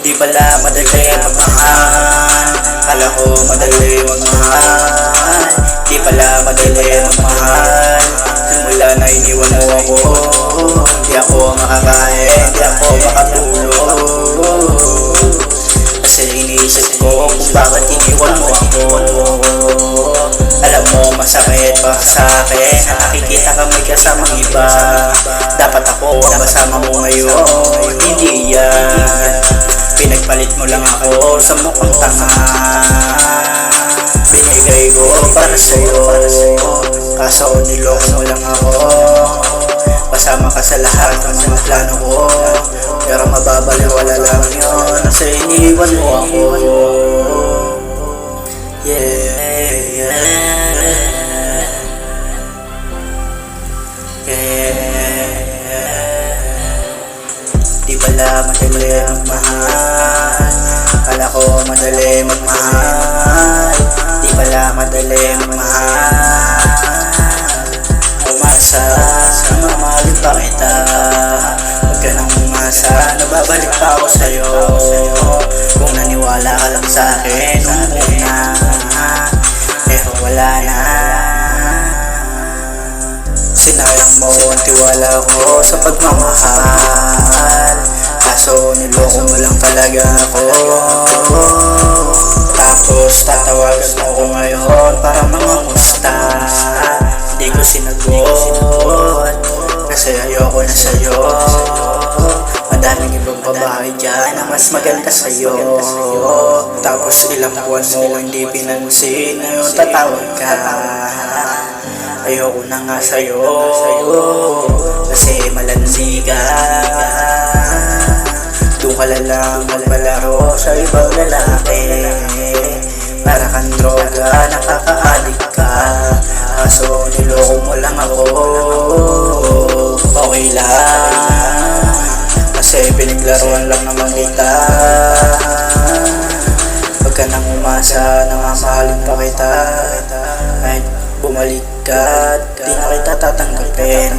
Di pala madali magmahal, kala ko madali magmahal. Di pala madali magmahal, simula na iniwan mo ako. Di ako makakain, di ako makatulog, kasi iniisip ko kung bakit iniwan mo ako. Alam mo masakit pa sa akin na nakikita ka may kasamang iba. Dapat ako ang kasama mo ngayon, hindi yan. Pinagpalit mo lang ako sa mukhang tanga. Binigay ko para sa'yo, kaso niloko mo lang ako. Kasama ka sa lahat ng mga plano ko, pero mababaliwala lang yun kasi iniwan mo ako. Di pala madali magmahal, kala ko madali magmahal. Di pala madali magmahal, umasa na mamahalin pa kita. Huwag ka nang umasa, nababalik pa ako sa'yo. Kung naniwala ka lang sa'kin nung una, pero wala na. Sinayang mo ang tiwala ko sa pagmamahal, kaso niloko mo lang talaga ako. Tapos tatawagan mo ko ngayon para mangamusta. Hindi ko sinagot kasi ayoko na sa'yo. Madaming ibang babae dyan na mas maganda sa'yo. Tapos ilang buwan mo hindi pinansin, ngayon tatawag ka. Ayoko na nga sa'yo kasi malansi ka. Doon ka lang magpalaro sa ibang lalaki, para kang droga, nakakaadik ka. Kaso niloko mo lang ako. Okay lang kasi pinaglaruan lang naman kita. Huwag ka nang umasa na mamahalin pa kita. Kahit bumalik ka, di na kita tatanggapin.